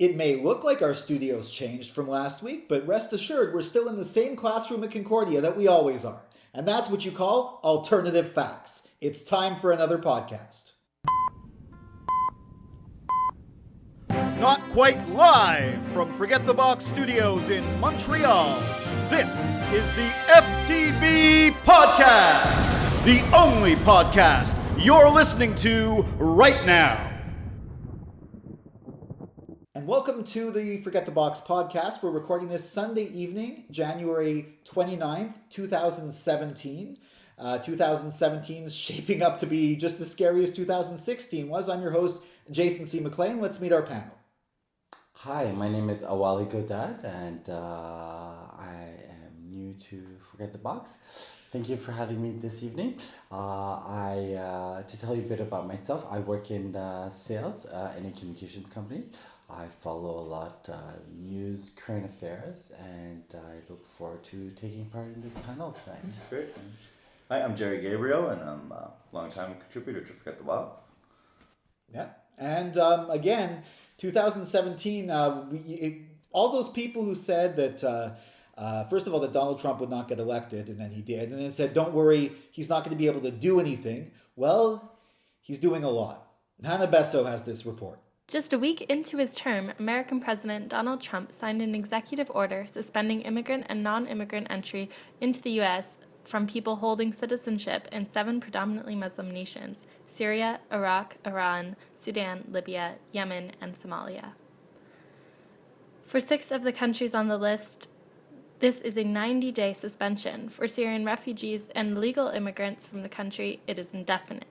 It may look like our studio's changed from last week, but rest assured we're still in the same classroom at Concordia that we always are. And that's what you call alternative facts. It's time for another podcast. Not quite live from Forget the Box Studios in Montreal. This is the FTB Podcast, the only podcast you're listening to right now. And welcome to the Forget the Box podcast. We're recording this Sunday evening, January 29th, 2017. 2017 is shaping up to be just as scary as 2016 was. I'm your host, Jason C. McLean. Let's meet our panel. Hi, my name is Awali Godad, and I am new to Forget the Box. Thank you for having me this evening. To tell you a bit about myself, I work in sales in a communications company. I follow a lot news, current affairs, and I look forward to taking part in this panel tonight. Great. Hi, I'm Gabriel, and I'm a longtime contributor to Forget the Box. Yeah, and again, 2017, all those people who said that, first of all, that Donald Trump would not get elected, and then he did, and then said, don't worry, he's not going to be able to do anything. Well, he's doing a lot. Hannah Besseau has this report. Just a week into his term, American President Donald Trump signed an executive order suspending immigrant and non-immigrant entry into the U.S. from people holding citizenship in 7 predominantly Muslim nations: Syria, Iraq, Iran, Sudan, Libya, Yemen, and Somalia. For 6 of the countries on the list, this is a 90-day suspension. For Syrian refugees and legal immigrants from the country, it is indefinite.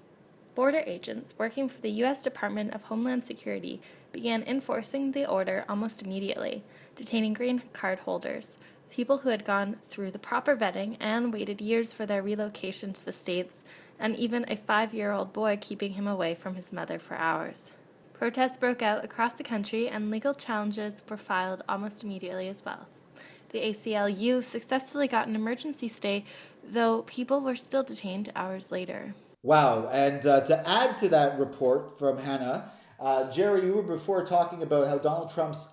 Border agents working for the U.S. Department of Homeland Security began enforcing the order almost immediately, detaining green card holders, people who had gone through the proper vetting and waited years for their relocation to the States, and even a 5-year-old boy keeping him away from his mother for hours. Protests broke out across the country, and legal challenges were filed almost immediately as well. The ACLU successfully got an emergency stay, though people were still detained hours later. Wow, and to add to that report from Hannah, Jerry, you were before talking about how Donald Trump's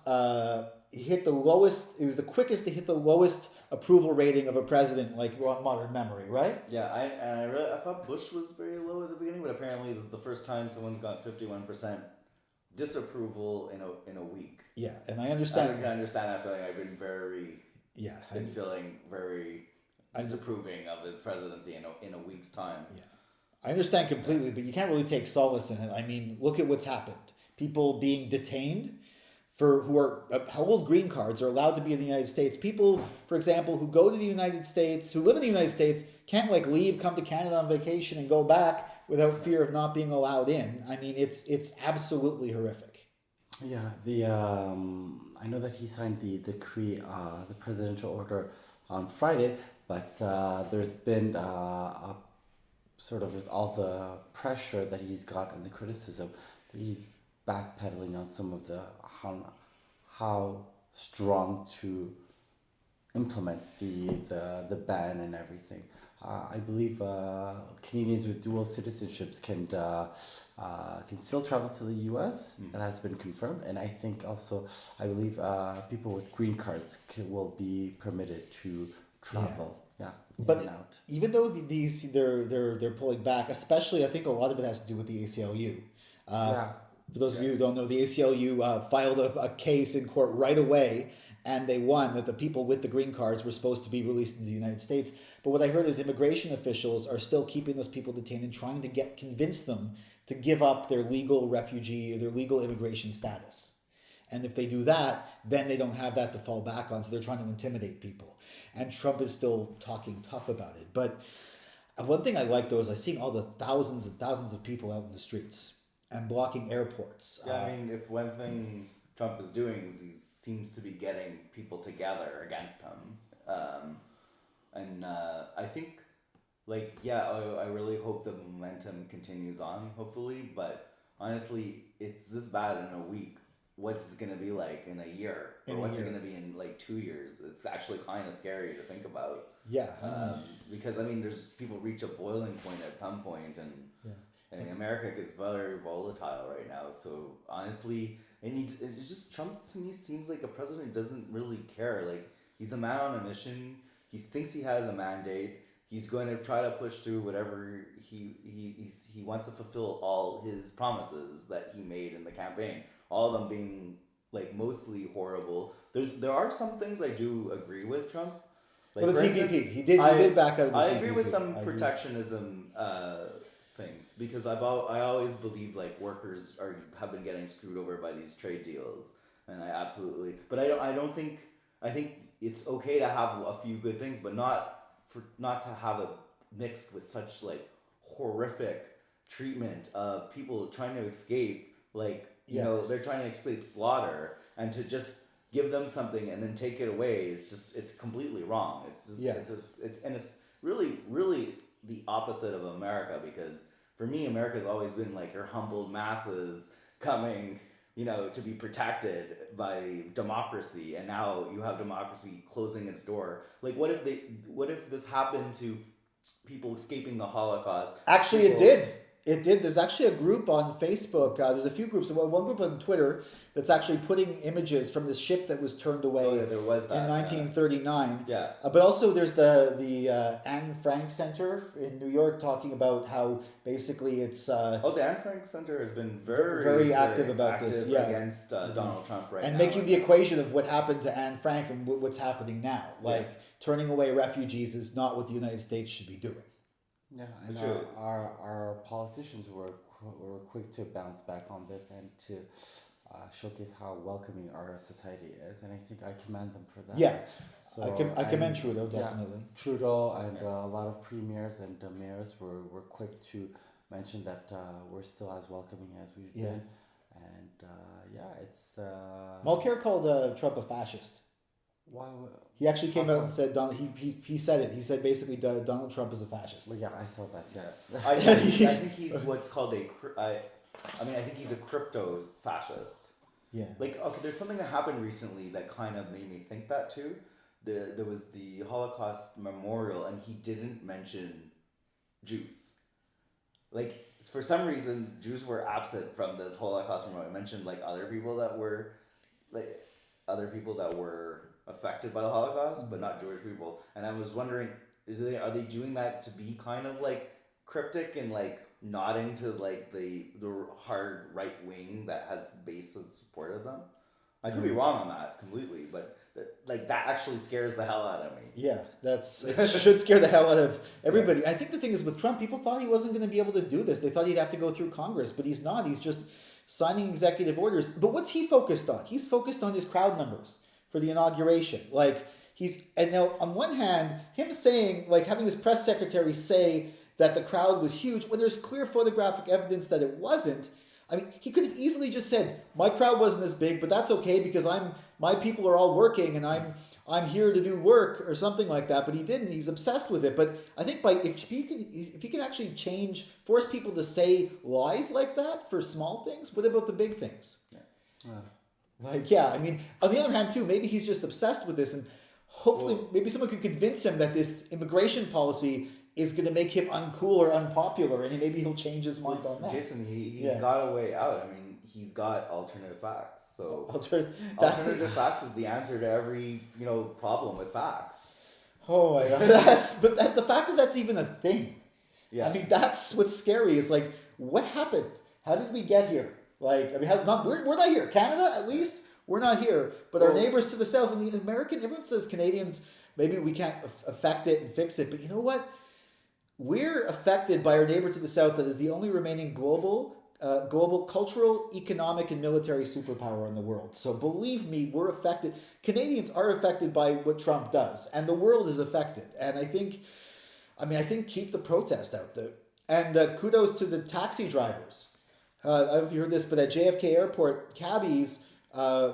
hit the lowest, it was the quickest to hit the lowest approval rating of a president like modern memory, right? Yeah, I thought Bush was very low at the beginning, but apparently this is the first time someone's got 51% disapproval in a week. Yeah, and I understand. I can understand that feeling. I've been feeling very disapproving of his presidency in a week's time. Yeah. I understand completely, but you can't really take solace in it. I mean, look at what's happened. People being detained who hold green cards are allowed to be in the United States. People, for example, who go to the United States, who live in the United States, can't leave, come to Canada on vacation and go back without fear of not being allowed in. I mean, it's absolutely horrific. Yeah, I know that he signed the decree, the presidential order on Friday, but there's been a sort of with all the pressure that he's got and the criticism, that he's backpedaling on some of the how strong to implement the ban and everything. I believe Canadians with dual citizenships can still travel to the U.S. That has been confirmed, and I believe people with green cards will be permitted to travel. Yeah. But even though they're pulling back, especially I think a lot of it has to do with the ACLU. For those of you who don't know, the ACLU filed a case in court right away, and they won that the people with the green cards were supposed to be released in the United States. But what I heard is immigration officials are still keeping those people detained and trying to convince them to give up their legal refugee or their legal immigration status. And if they do that, then they don't have that to fall back on. So they're trying to intimidate people. And Trump is still talking tough about it. But one thing I like, though, is I see all the thousands and thousands of people out in the streets and blocking airports. Yeah, I mean, if one thing Trump is doing is he seems to be getting people together against him. I think, I really hope the momentum continues on, hopefully. But honestly, it's this bad in a week. What's it going to be like in a year? Or what's it going to be in 2 years? It's actually kind of scary to think about. Yeah. Because, there's people reach a boiling point at some point, and America gets very volatile right now. So, honestly, and it's just Trump to me seems like a president who doesn't really care. Like he's a man on a mission. He thinks he has a mandate. He's going to try to push through whatever he wants to fulfill all his promises that he made in the campaign. All of them being like mostly horrible. There are some things I do agree with Trump. Like, well, the for TPP, instance, he did back out of the I TPP. agree with some protectionism things because I always believe like workers have been getting screwed over by these trade deals, and but I think it's okay to have a few good things, but not to have it mixed with such like horrific treatment of people trying to escape, like you know they're trying to escape slaughter, and to just give them something and then take it away it's completely wrong. It's really the opposite of America, because for me America's always been like your humbled masses coming, you know, to be protected by democracy, and now you have democracy closing its door. Like what if this happened to people escaping the Holocaust? Actually, it did. There's actually a group on Facebook. There's a few groups. One group on Twitter that's actually putting images from this ship that was turned away there was that, in 1939. Yeah. But also there's the Anne Frank Center in New York talking about how basically it's... the Anne Frank Center has been very active about this. Yeah. Against Donald Trump right and now. making the equation of what happened to Anne Frank and what's happening now. Like turning away refugees is not what the United States should be doing. Yeah, and sure. our politicians were quick to bounce back on this and to showcase how welcoming our society is, and I think I commend them for that. Yeah, so, I commend Trudeau, definitely. Yeah, Trudeau and a lot of premiers and mayors were quick to mention that we're still as welcoming as we've been, and it's... Mulcair called Trump a fascist. Why? He actually came out and said he said it. He said basically Donald Trump is a fascist. Well, yeah, I saw that. Yeah, I think he's what's called I think he's a crypto fascist. Yeah. Like, okay, there's something that happened recently that kind of made me think that too. There was the Holocaust memorial, and he didn't mention Jews. Like, for some reason, Jews were absent from this Holocaust memorial. I mentioned like other people that were affected by the Holocaust, but not Jewish people. And I was wondering, are they doing that to be kind of like cryptic and like nodding to like the hard right wing that has bases supported them? I could be wrong on that completely, but that actually scares the hell out of me. Yeah, it should scare the hell out of everybody. I think the thing is with Trump, people thought he wasn't going to be able to do this. They thought he'd have to go through Congress, but he's not. He's just signing executive orders. But what's he focused on? He's focused on his crowd numbers for the inauguration. And now on one hand, him saying, like having his press secretary say that the crowd was huge when there's clear photographic evidence that it wasn't. I mean, he could have easily just said, my crowd wasn't as big, but that's okay because my people are all working and I'm here to do work or something like that. But he didn't. He's obsessed with it. But I think if he can actually force people to say lies like that for small things, what about the big things? I mean, on the other hand, too, maybe he's just obsessed with this, and hopefully maybe someone could convince him that this immigration policy is going to make him uncool or unpopular, and maybe he'll change his mind on that. Jason, he's got a way out. I mean, he's got alternative facts. So alternative facts is the answer to every problem with facts. Oh my God, the fact that that's even a thing. Yeah. I mean, that's what's scary. Is like, what happened? How did we get here? Like, I mean, we're not here. Canada, at least, we're not here. But our neighbors to the south, and the American, everyone says Canadians, maybe we can't affect it and fix it. But you know what? We're affected by our neighbor to the south that is the only remaining global cultural, economic, and military superpower in the world. So believe me, we're affected. Canadians are affected by what Trump does, and the world is affected. And I think keep the protest out there. And kudos to the taxi drivers. I don't know if you heard this, but at JFK Airport, cabbies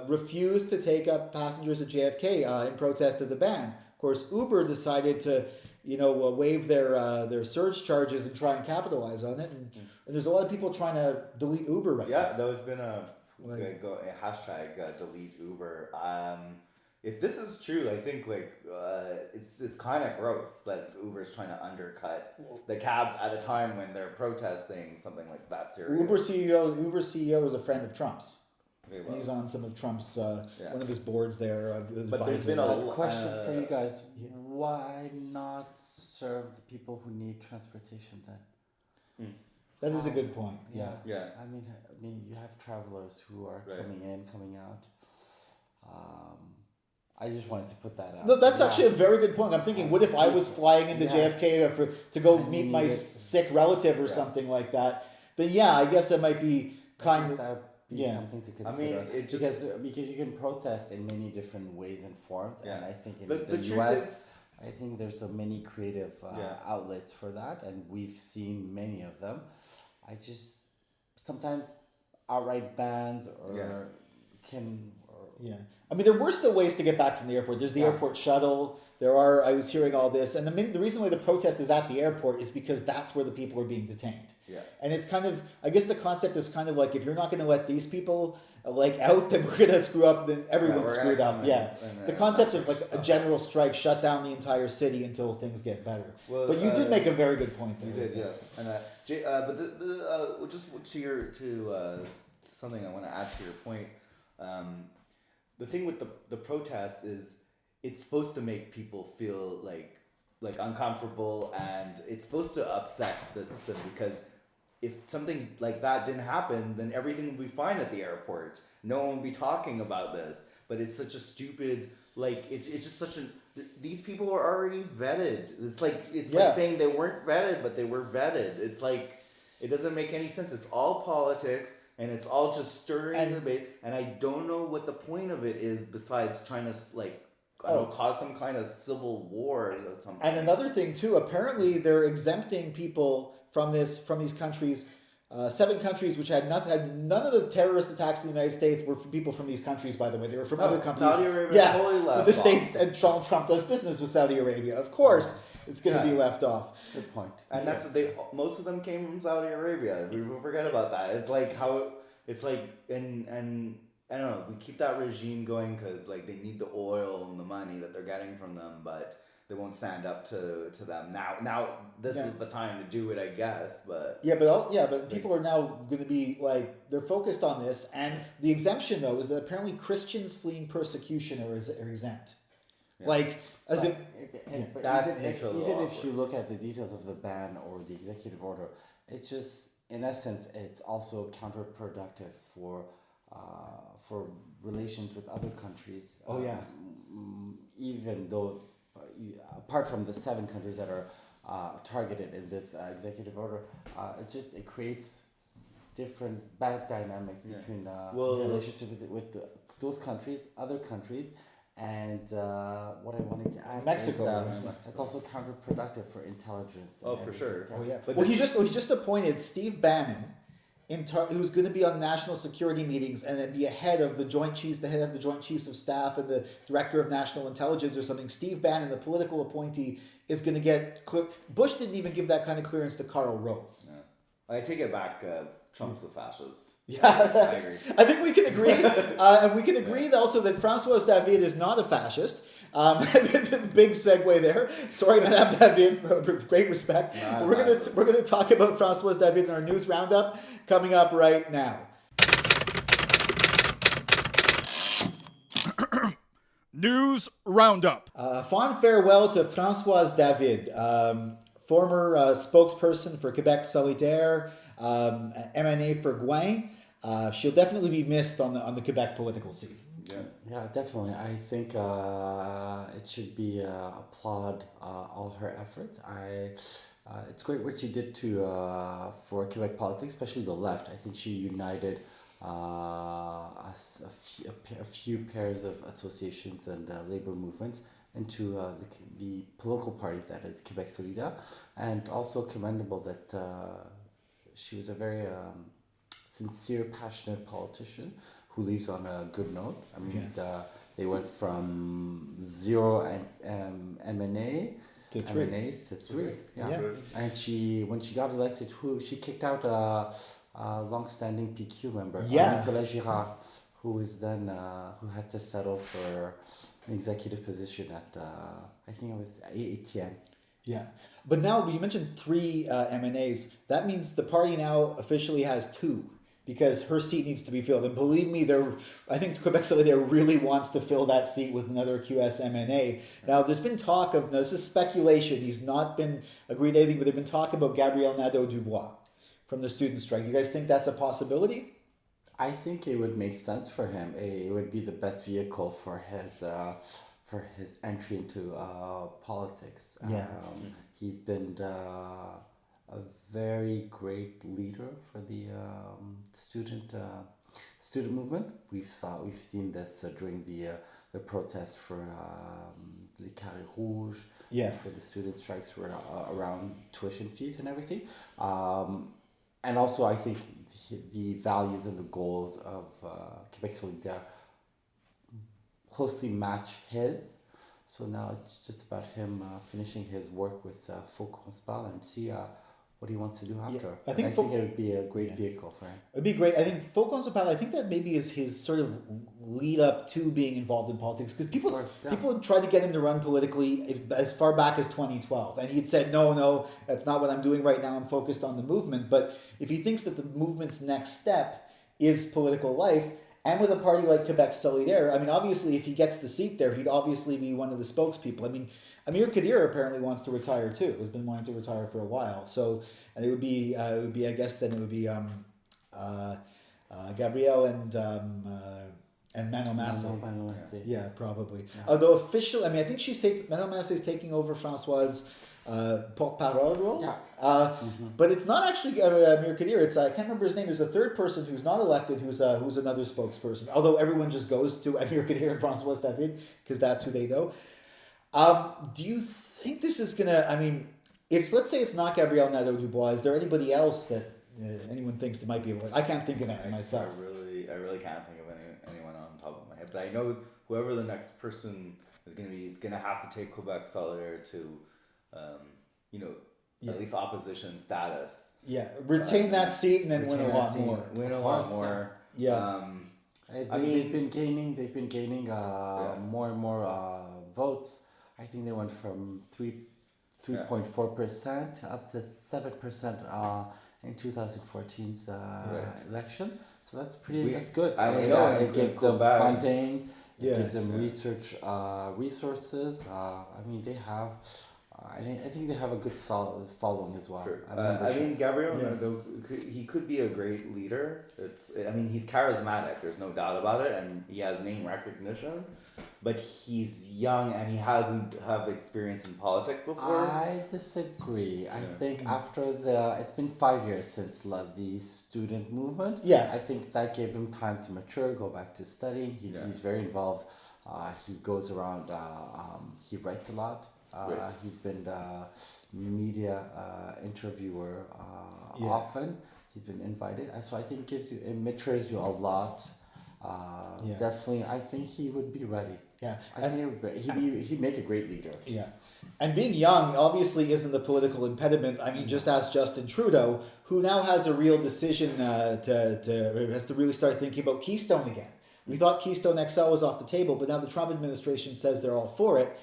refused to take up passengers at JFK in protest of the ban. Of course, Uber decided to, waive their surge charges and try and capitalize on it. And there's a lot of people trying to delete Uber right now. Yeah, there has been a hashtag delete Uber. If this is true, I think it's kind of gross that Uber's trying to undercut the cabs at a time when they're protesting something like that serious. Uber CEO is a friend of Trump's. Okay, And he's on some of Trump's one of his boards there. But there's been a question for you guys: why not serve the people who need transportation then? That is a good point. Yeah. I mean, you have travelers who are coming in, coming out. I just wanted to put that out. No, that's actually a very good point. I'm thinking, what if I was flying into JFK to go meet my sick relative or something like that? Then I guess it might be kind of that would be something to consider. I mean, because you can protest in many different ways and forms, and I think in the US, I think there's so many creative outlets for that, and we've seen many of them. I just sometimes outright bans or can. I mean, there were still ways to get back from the airport. There's the airport shuttle. I was hearing all this. And the reason why the protest is at the airport is because that's where the people are being detained. Yeah. And it's kind of, I guess the concept is kind of like, if you're not going to let these people out, then we're going to screw up, then everyone's screwed up. The concept of like a general strike, shut down the entire city until things get better. Well, but you did make a very good point there. You did, yes. And but just to something I want to add to your point, the thing with the protests is it's supposed to make people feel like uncomfortable, and it's supposed to upset the system, because if something like that didn't happen, then everything would be fine at the airport. No one would be talking about this. But it's such a stupid, it's just such these people are already vetted. It's like saying they weren't vetted, but they were vetted. It's like, it doesn't make any sense. It's all politics, and it's all just stirring debate. And I don't know what the point of it is besides trying to cause some kind of civil war or something. And another thing too, apparently they're exempting people from these countries. 7 countries which had none of the terrorist attacks in the United States were from people from these countries, by the way. They were from other countries. Saudi Arabia totally left the States, and Trump does business with Saudi Arabia. Of course, it's going to be left off. Good point. And that's most of them came from Saudi Arabia. We forget about that. It's like and I don't know, we keep that regime going because they need the oil and the money that they're getting from them, but they won't stand up to them. Now this was the time to do it, I guess, but but people are now going to be they're focused on this, and the exemption though is that apparently Christians fleeing persecution are exempt. Even if you look at the details of the ban or the executive order, it's just, in essence, it's also counterproductive for relations with other countries. Even though, apart from the 7 countries that are targeted in this executive order, it creates different bad dynamics between relationships with those countries, other countries. And what I wanted to add Mexico. It's also counterproductive for intelligence. For sure. But he just appointed Steve Bannon, who's going to be on national security meetings and then be the head of the Joint Chiefs of Staff and the Director of National Intelligence or something. Steve Bannon, the political appointee, is going to get Bush didn't even give that kind of clearance to Karl Rove. I take it back. Trump's a fascist. I think we can agree. And we can agree also that Françoise David is not a fascist. Big segue there. Sorry, Madame David, with great respect. We're gonna talk about Françoise David in our news roundup coming up right now. News roundup. Fond farewell to Françoise David, former spokesperson for Quebec Solidaire, MNA for Gouin. She'll definitely be missed on the Quebec political scene. Yeah, definitely. I think it should be applaud all her efforts. It's great what she did for Quebec politics, especially the left. I think she united a few pairs of associations and labor movements into the political party that is Quebec Solidaire, and also commendable that she was a very sincere, passionate politician who leaves on a good note. I mean, they went from 0 MNA to 3. MNAs to 3. And when she got elected, she kicked out a long-standing PQ member, Nicolas Girard, who had to settle for an executive position at I think it was ATM. Yeah, but now you mentioned 3 MNAs. That means the party now officially has 2. because her seat needs to be filled. And believe me, I think Quebec Solidaire really wants to fill that seat with another QSMNA. Now, there's been talk of, now this is speculation, he's not been agreed anything, but they've been talking about Gabriel Nadeau-Dubois from the student strike. Do you guys think that's a possibility? I think it would make sense for him. It would be the best vehicle for his entry into politics. Yeah. He's been a very great leader for the student movement. We've seen this during the protest for Les Carrés Rouges. Yeah. For the student strikes around tuition fees and everything. And also, I think the values and the goals of Québec Solidaire closely match his. So now it's just about him finishing his work with Faut qu'on se parle and see what he wants to do after. Yeah, I think it would be a great vehicle for him. It'd be great. I think Faut qu'on se parle, I think that maybe is his sort of lead up to being involved in politics, because people tried to get him to run politically as far back as 2012, and he'd said, no, that's not what I'm doing right now. I'm focused on the movement. But if he thinks that the movement's next step is political life, and with a party like Quebec Solidaire, I mean, obviously, if he gets the seat there, he'd obviously be one of the spokespeople. I mean, Amir Kadir apparently wants to retire too. Has been wanting to retire for a while. So, and it would be I guess then it would be Gabriel and Manon Massé. Yeah, probably. Yeah. Although officially, I mean, I think Manon Massé is taking over Françoise porte-parole role. Yeah. But it's not actually Amir Kadir. It's I can't remember his name. There's a third person who's not elected, who's another spokesperson. Although everyone just goes to Amir Kadir and Françoise David because that's who they know. Do you think this is gonna? I mean, if let's say it's not Gabriel Nadeau-Dubois, is there anybody else that anyone thinks that might be able? I can't think of any myself. I really can't think of anyone on top of my head. But I know whoever the next person is gonna be, is gonna have to take Quebec Solidaire to, at least opposition status. Yeah, retain that seat and then win a lot more. Win a lot more. Yeah. They've been gaining more and more votes. I think they went from 3.4% up to 7% in 2014's election. So that's that's good. I know it gives them funding. It gives them research resources. I mean, they have. I think they have a good solid following as well. Sure. I mean, Gabriel, he could be a great leader. He's charismatic. There's no doubt about it, and he has name recognition. But he's young and he hasn't have experience in politics before. I disagree. I think after it's been 5 years since the student movement. Yeah. I think that gave him time to mature, go back to studying. He's very involved. He goes around. He writes a lot. He's been media interviewer often. He's been invited. So I think it matures you a lot. Definitely, I think he would be ready. Yeah, he'd make a great leader. Yeah, and being young obviously isn't the political impediment. I mean, just ask Justin Trudeau, who now has a real decision has to really start thinking about Keystone again. We thought Keystone XL was off the table, but now the Trump administration says they're all for it.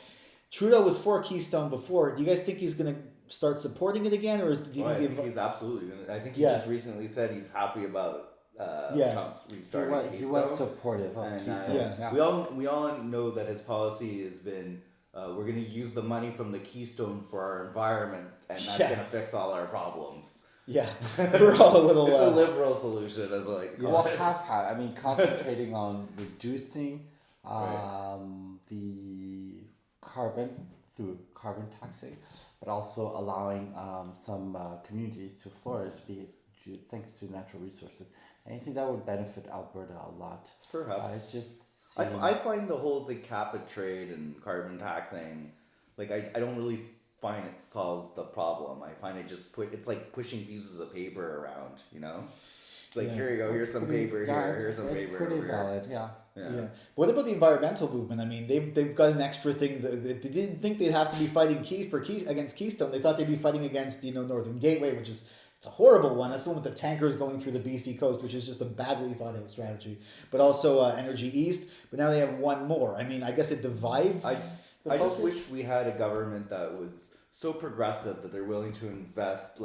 Trudeau was for Keystone before. Do you guys think he's going to start supporting it again, or I think he's absolutely going to. I think he just recently said he's happy about Trump's restarting Keystone. He was supportive of Keystone. We all know that his policy has been we're going to use the money from the Keystone for our environment, and that's going to fix all our problems. Yeah, we're all a little. It's a liberal solution, as concentrating on reducing the carbon through carbon taxing, but also allowing some communities to flourish, thanks to natural resources. And I think that would benefit Alberta a lot. Perhaps. It's just. I find the cap and trade and carbon taxing, I don't really find it solves the problem. I find it just it's like pushing pieces of paper around, It's like, here you go, here's some paper here, here's some paper pretty over valid, here. Yeah. What about the environmental movement? I mean, they've got an extra thing. They didn't think they'd have to be fighting against Keystone. They thought they'd be fighting against Northern Gateway, which is it's a horrible one. That's the one with the tankers going through the BC coast, which is just a badly thought out strategy. But also Energy East. But now they have one more. I mean, I guess it divides. I just wish we had a government that was so progressive that they're willing to invest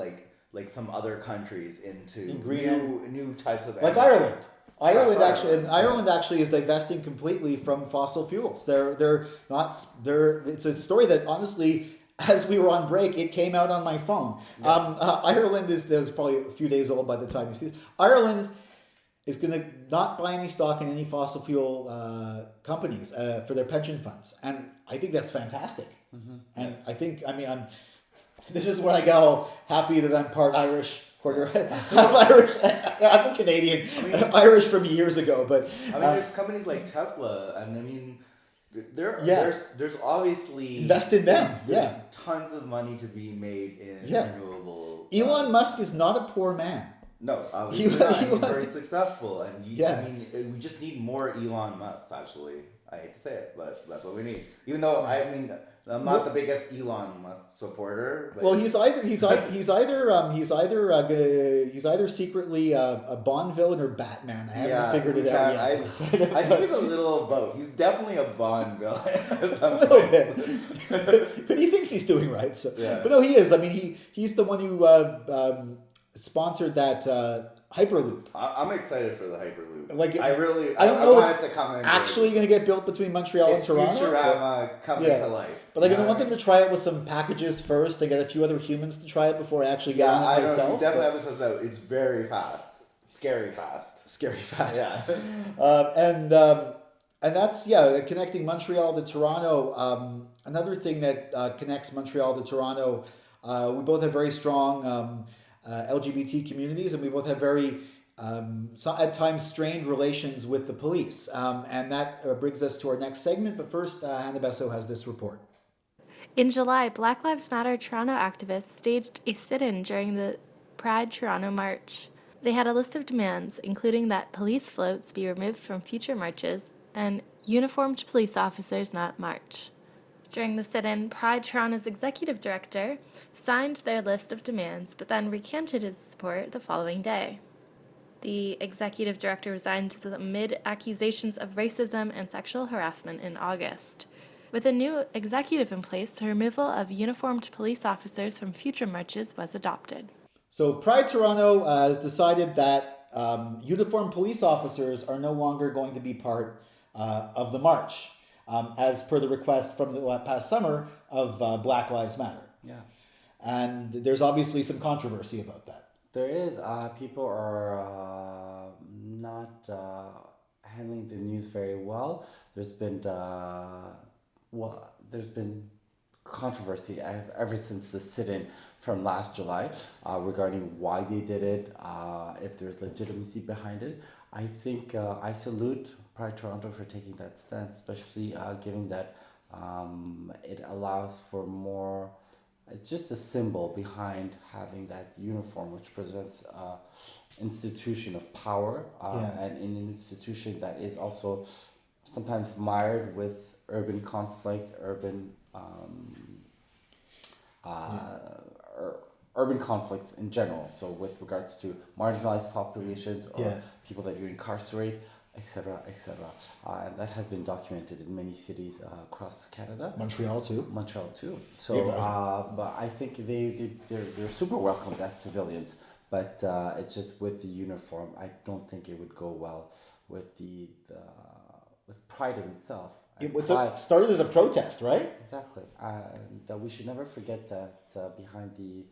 like some other countries into Green new types of like energy. Ireland. Ireland Right, actually, and right. Ireland actually is divesting completely from fossil fuels. They're not. It's a story that honestly, as we were on break, it came out on my phone. Ireland is probably a few days old by the time you see this. Ireland is going to not buy any stock in any fossil fuel companies for their pension funds, and I think that's fantastic. And I think, I mean, this is where I get all happy that I'm part Irish. I'm Irish. I'm a Canadian. Irish from years ago, but I mean, there's companies like Tesla, and I mean, there's obviously invest in them. There's tons of money to be made in renewable. Elon Musk is not a poor man. No, obviously not. He's very successful, and I mean, we just need more Elon Musk. Actually, I hate to say it, but that's what we need. Even though I'm not the biggest Elon Musk supporter. But well, he's either secretly a Bond villain or Batman. I haven't figured it out yet. I think he's a little of both. He's definitely a Bond villain. A little bit, but he thinks he's doing right. So. Yeah. But no, he is. I mean, he's the one who sponsored that Hyperloop. I'm excited for the Hyperloop. Like, I don't know want it's it to come in. Actually going to get built between Montreal and Toronto. Futurama coming to life. But like, I want them to try it with some packages first. They get a few other humans to try it before I actually get on it myself. You definitely have to test it out. It's very fast. Scary fast. Scary fast. Yeah. And that's, connecting Montreal to Toronto. Another thing that connects Montreal to Toronto, we both have very strong LGBT communities, and we both have very, at times, strained relations with the police. And that brings us to our next segment. But first, Hannah Besseau has this report. In July, Black Lives Matter Toronto activists staged a sit-in during the Pride Toronto March. They had a list of demands, including that police floats be removed from future marches and uniformed police officers not march. During the sit-in, Pride Toronto's executive director signed their list of demands, but then recanted his support the following day. The executive director resigned amid accusations of racism and sexual harassment in August. With a new executive in place, the removal of uniformed police officers from future marches was adopted. So Pride Toronto has decided that uniformed police officers are no longer going to be part of the march. As per the request from the past summer of Black Lives Matter. Yeah. And there's obviously some controversy about that. There is. People are not handling the news very well. There's been controversy ever since the sit-in from last July regarding why they did it, if there's legitimacy behind it. I think I salute Pride Toronto for taking that stance, especially given that it allows for more. It's just a symbol behind having that uniform, which presents institution of power and an institution that is also sometimes mired with urban conflict, urban conflicts in general. So with regards to marginalized populations or people that you incarcerate, etc., etc. And that has been documented in many cities across Canada. Montreal too. So, but I think they're super welcomed as civilians. But it's just with the uniform, I don't think it would go well with with Pride in itself. It started as a protest, right? Exactly. And we should never forget that behind the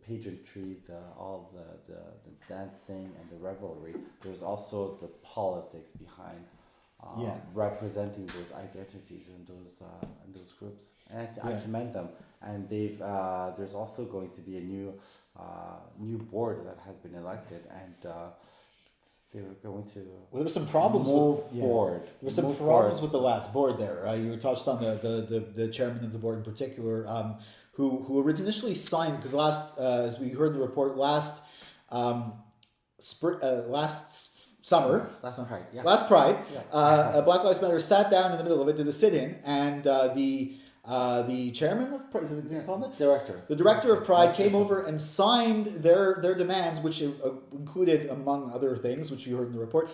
pageantry, all the dancing and the revelry, there's also the politics behind representing those identities and those groups. And I commend them. And there's also going to be a new board that has been elected, and they're going to there were some problems move forward. There were some problems with the last board there. You touched on the chairman of the board in particular, who initially signed, because as we heard the report last summer, last Pride, Black Lives Matter sat down in the middle of it, did a sit-in, and the chairman of Pride, the director of Pride came over and signed their demands, which included, among other things, which you heard in the report,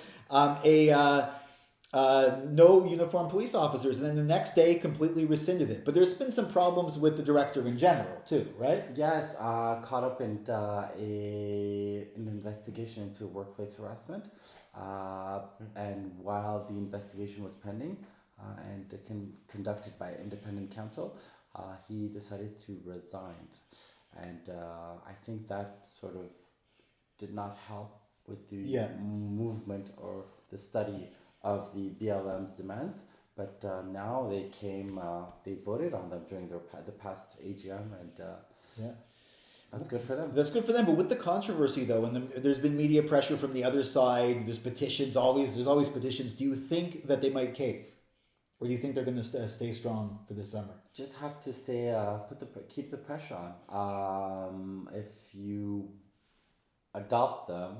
no uniformed police officers, and then the next day completely rescinded it. But there's been some problems with the director in general too, right? Yes, caught up in an investigation into workplace harassment, and while the investigation was pending and conducted by independent counsel, he decided to resign, and I think that sort of did not help with the movement or the study of the BLM's demands. But now they voted on them during the past AGM, and that's good for them. That's good for them. But with the controversy, though, and there's been media pressure from the other side, there's petitions, there's always petitions. Do you think that they might cave? Or do you think they're going to stay strong for this summer? Just have to keep the pressure on. If you adopt them,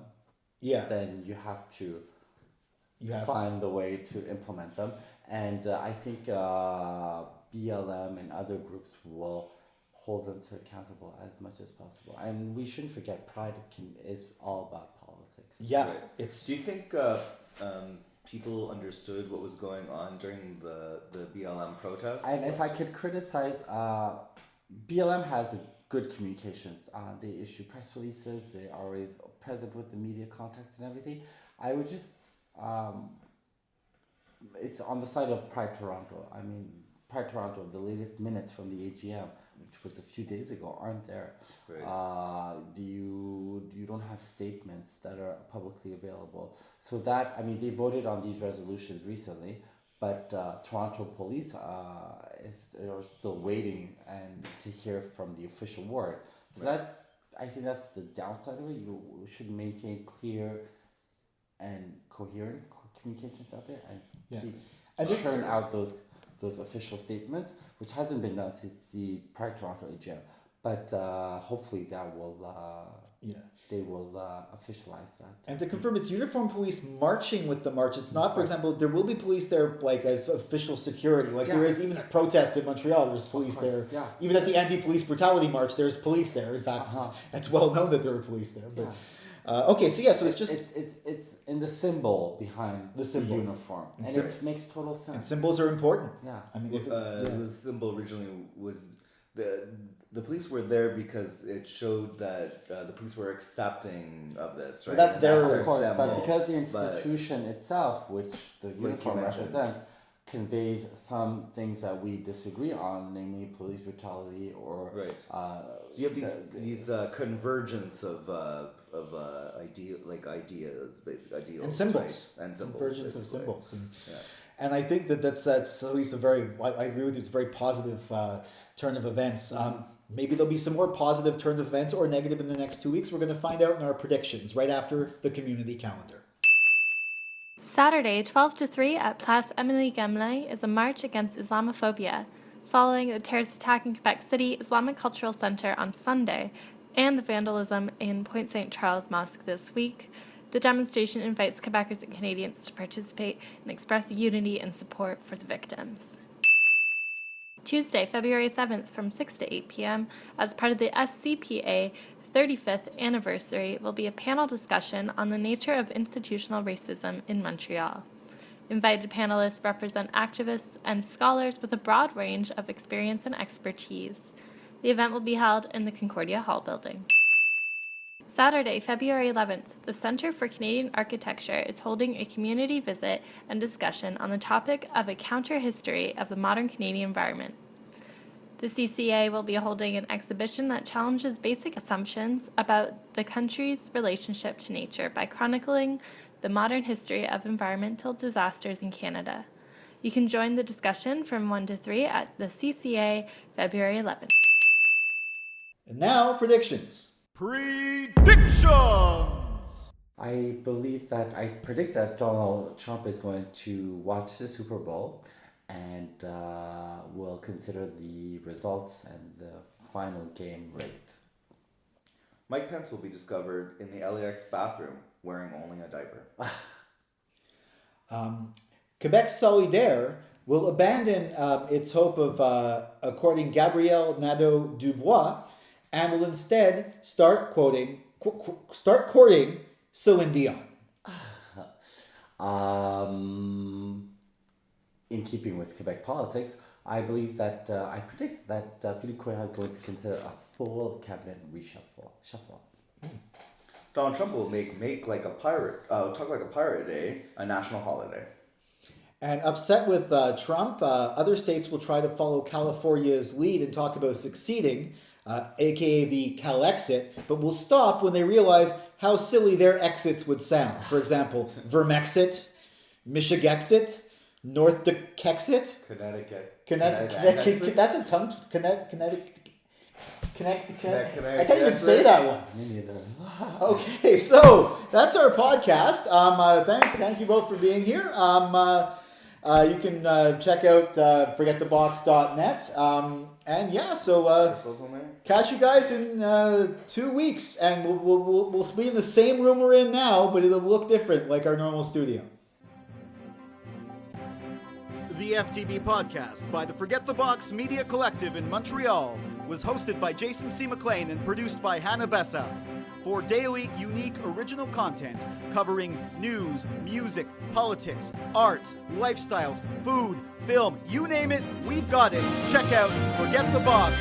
then you have to find the way to implement them. And I think BLM and other groups will hold them to accountable as much as possible. And we shouldn't forget, Pride is all about politics. Yeah, right. Do you think people understood what was going on during the BLM protests? And if I could criticize, BLM has good communications. They issue press releases. They're always present with the media contacts and everything. I would just, it's on the side of Pride Toronto. I mean, Pride Toronto, the latest minutes from the AGM, which was a few days ago, aren't there. Right. You don't have statements that are publicly available. So that, I mean, they voted on these resolutions recently, but Toronto police are still waiting and to hear from the official word. So that, I think that's the downside of it. You should maintain clear and coherent communications out there and churn out those official statements, which hasn't been done since the Pride Toronto AGM. But hopefully that will they will officialize that. And to confirm, it's uniformed police marching with the march. It's not, for example, there will be police there like as official security. Like there is even at protests in Montreal, there's police there. Yeah. Even at the anti-police brutality march, there's police there. In fact, it's well known that there are police there. But okay, so so it's just it's in the symbol behind the uniform, and it makes total sense. And symbols are important. Yeah, I mean, the symbol originally was the police were there because it showed that the police were accepting of this, right? Well, that's their of course, symbol. but because the institution itself, which the uniform represents, conveys some things that we disagree on, namely police brutality or so you have these convergence of ideas, basic ideals, and symbols, right? And symbols, convergence basically. of symbols, and I think that's at least I agree with you. It's a very positive turn of events. Maybe there'll be some more positive turn of events or negative in the next 2 weeks. We're going to find out in our predictions right after the community calendar. Saturday, 12 to 3 at Place Émilie-Gamelin is a march against Islamophobia, following the terrorist attack in Quebec City Islamic Cultural Centre on Sunday and the vandalism in Pointe St. Charles Mosque this week. The demonstration invites Quebecers and Canadians to participate and express unity and support for the victims. Tuesday, February 7th from 6 to 8 p.m. as part of the SCPA 35th anniversary will be a panel discussion on the nature of institutional racism in Montreal. Invited panelists represent activists and scholars with a broad range of experience and expertise. The event will be held in the Concordia Hall building. Saturday, February 11th, the Centre for Canadian Architecture is holding a community visit and discussion on the topic of a counter-history of the modern Canadian environment. The CCA will be holding an exhibition that challenges basic assumptions about the country's relationship to nature by chronicling the modern history of environmental disasters in Canada. You can join the discussion from 1 to 3 at the CCA, February 11th. And now, predictions. Predictions! I predict that Donald Trump is going to watch the Super Bowl and will consider the results and the final game rigged. Mike Pence will be discovered in the LAX bathroom wearing only a diaper. Quebec Solidaire will abandon its hope of courting Gabriel Nadeau-Dubois and will instead start courting Celine Dion. In keeping with Quebec politics, I believe that I predict that Philippe Couillard is going to consider a full cabinet shuffle. Donald Trump will make like a pirate, talk like a pirate day, a national holiday. And upset with Trump, other states will try to follow California's lead and talk about succeeding, aka the Calexit, but will stop when they realize how silly their exits would sound. For example, Vermexit, Michigexit, North Dakexit, Connecticut. That's a tongue. Connecticut. I can't even That's say right. that one. Me neither. Okay, so that's our podcast. Thank you both for being here. You can check out forgetthebox.net. And yeah, so catch you guys in 2 weeks, and we'll be in the same room we're in now, but it'll look different, like our normal studio. The FTB podcast by the Forget the Box Media Collective in Montreal was hosted by Jason C. McLean and produced by Hannah Besseau. For daily, unique, original content covering news, music, politics, arts, lifestyles, food, film, you name it, we've got it. Check out Forget the Box